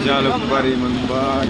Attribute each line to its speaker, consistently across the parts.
Speaker 1: Jalukbari Mumbai.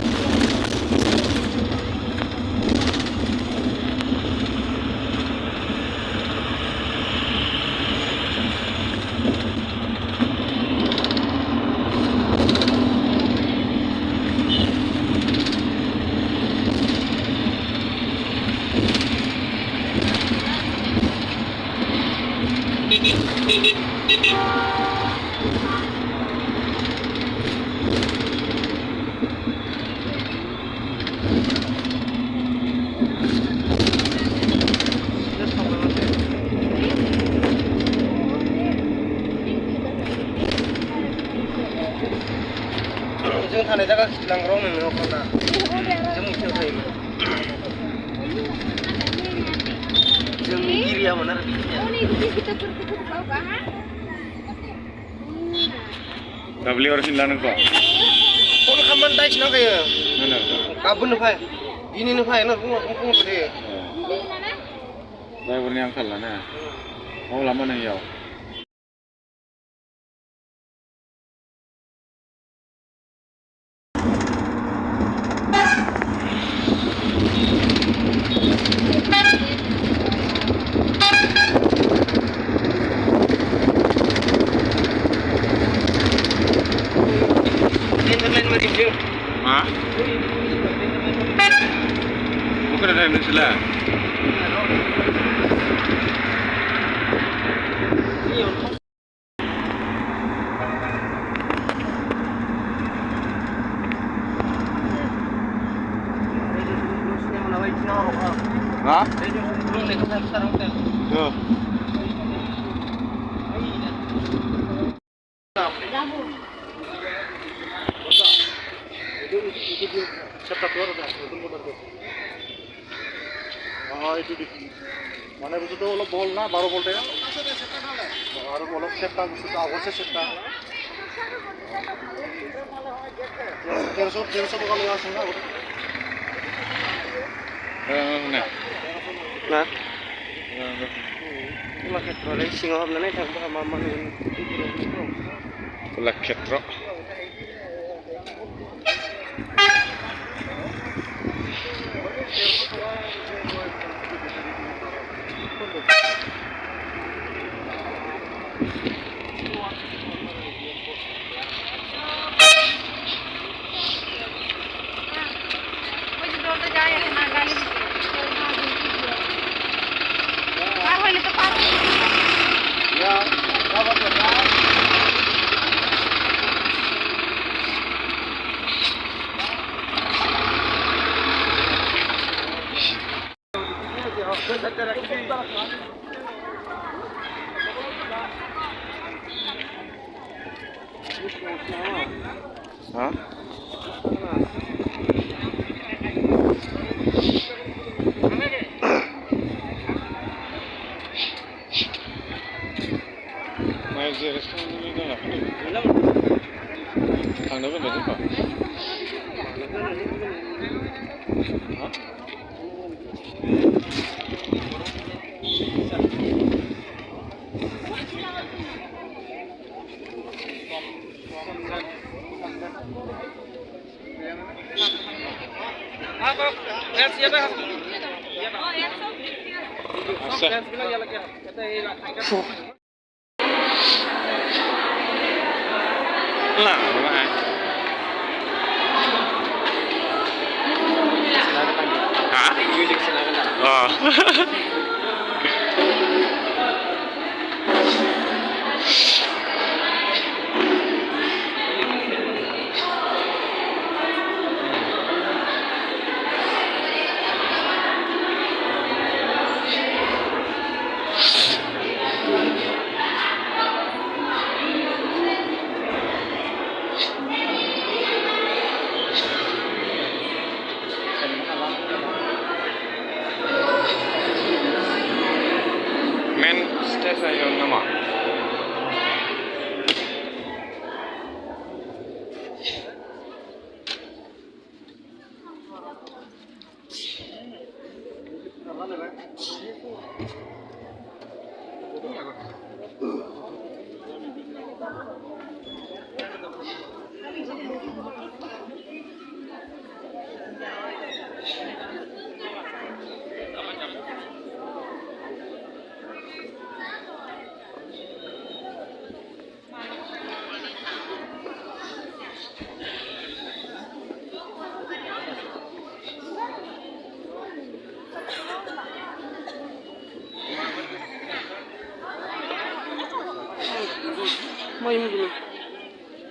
Speaker 2: जों थानाय जायगा खिथलांग्राव नोङो अखना जों मिथियाव थायोमोन जोंनि एरियामोन आरो
Speaker 1: Dabli orang Sindan kok.
Speaker 2: फन खालामनानै दायथिनांखायो गाबोननो फै दिनैनो फै ना बुङो दे
Speaker 1: Drivernya angkal lah nah. Mau lama nih ya? Hah? Bukan ada yang sebelah. Hah? Tuh.
Speaker 2: itu di mana itu tuh lo bol na 12 volt ya baru bolok setan itu awalnya setan terus kalau langsung nggak
Speaker 1: Nah.
Speaker 2: nah pakai troli singa apa nih tambah mama ini
Speaker 1: Pelak ketro. Hah? Main di restoran ini kan apa? Tanggal berapa sih Pak? Hah?
Speaker 2: apa siapa
Speaker 1: Lah, mana? Hah? Oh.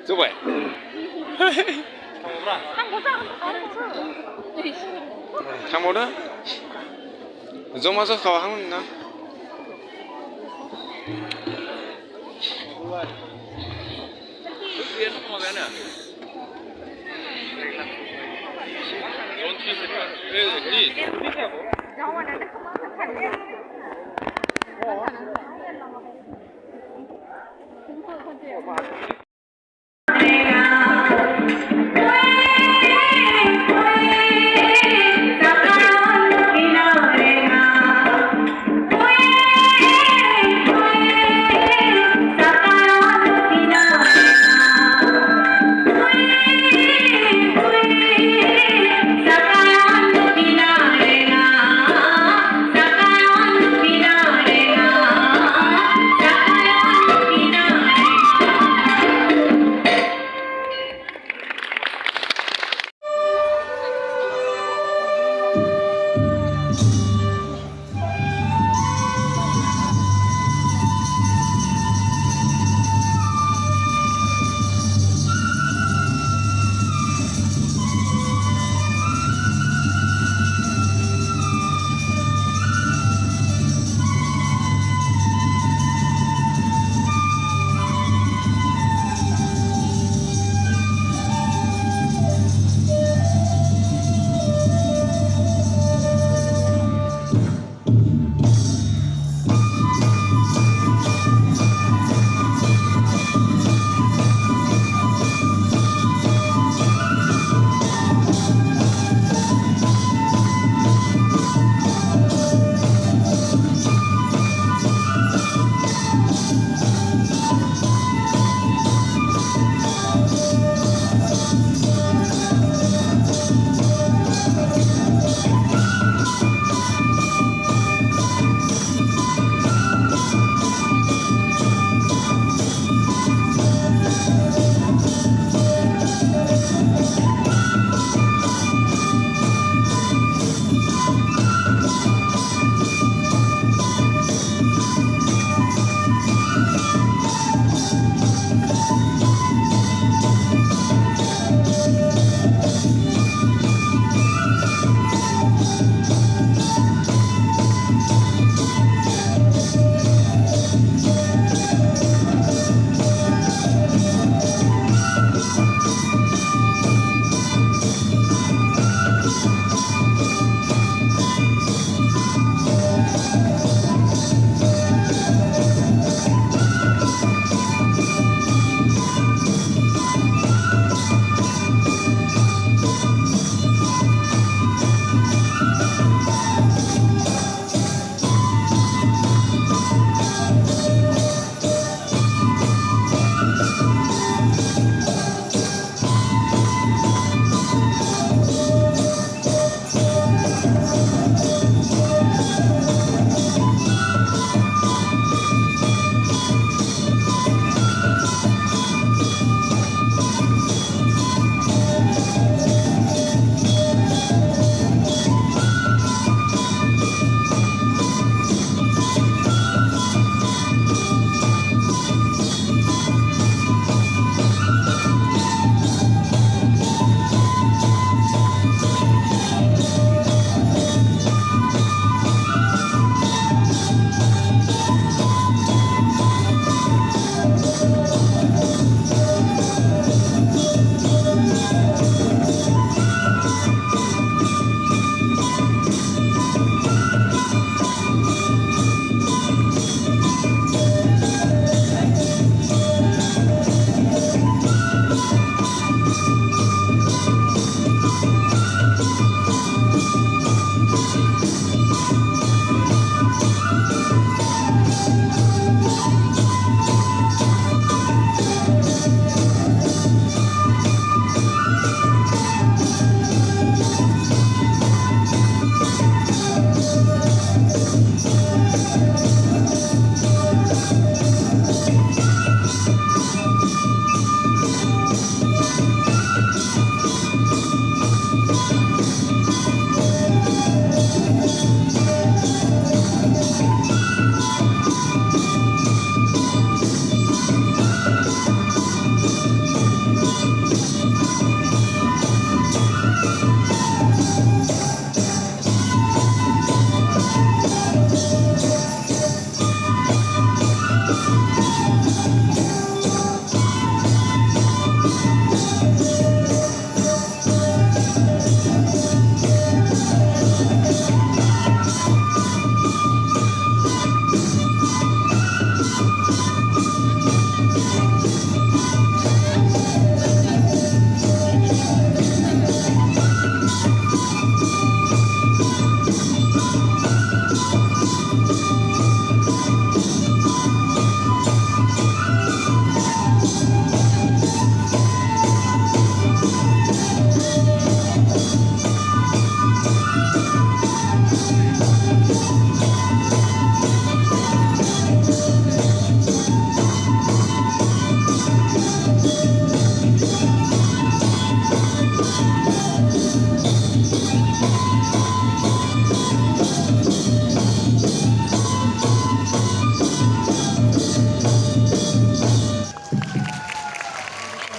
Speaker 1: 这位，看不到，怎么说好汉呢？
Speaker 3: 然后我在那看见。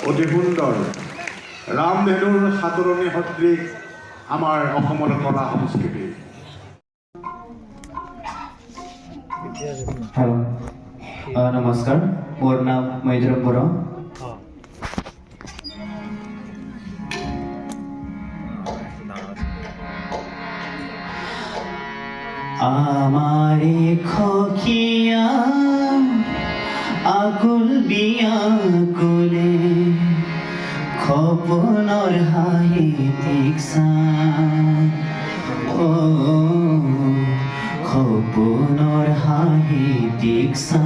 Speaker 4: অতি সুন্দৰ ৰামধেনুৰ সাঁতোৰণি সদৃশ আমাৰ অসমৰ কলা সংস্কৃতি।
Speaker 5: Hello नमस्कार मोर नाम मैत्र बरा आमारे खखिया आकुल बिया कुले खपनर हाहि तिक्सा ओ খপনৰ হাঁহি দীক্ষা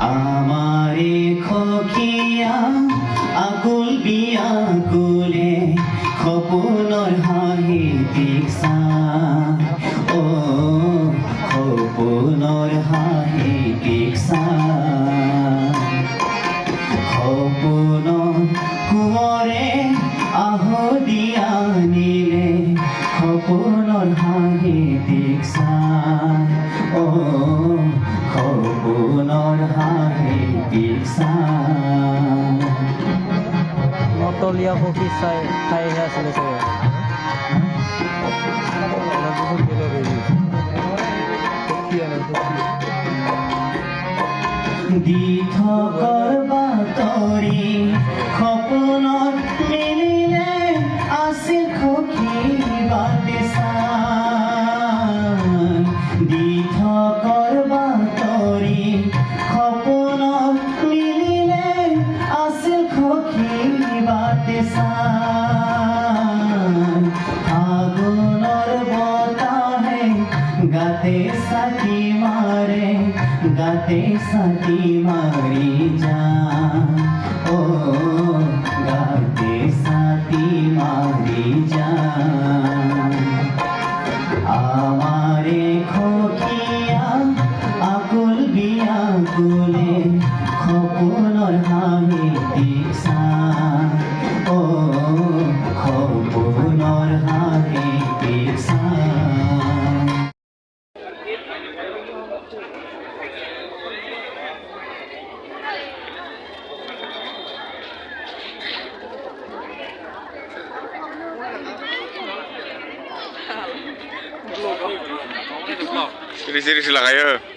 Speaker 5: আমাৰে খকিয়া আকুল বিয়া কুলে খপনৰ হাঁহি দীক্ষা অ খপনৰ হাঁহি দীক্ষা খপন কুঁৱৰে আহ দিয়া নিলে খপনৰ হাঁহি দীক্ষা অ খপনৰ হাঁহি দীক্ষা
Speaker 6: নতলীয়া পক্ষী খাইহে আছিলে চাগে
Speaker 5: দি থকৰ বাতৰি সপোনত মিলিলে আছিল সখী বাতিচান দি থকৰ বাতৰি সপোনত মিলিলে আছিল সখী বাতিচান ফাগুনৰ বতাহে গাতে চাকি মাৰে গাতে চাকি মাৰি যা ও গাতে চাকি মাৰি যা আমাৰে খকিয়া আকুল বিয়া কুলে খপনৰ হাঁহি দীক্ষা ও খপনৰ হাঁহি দীক্ষা
Speaker 1: Siri-siri silakan ya.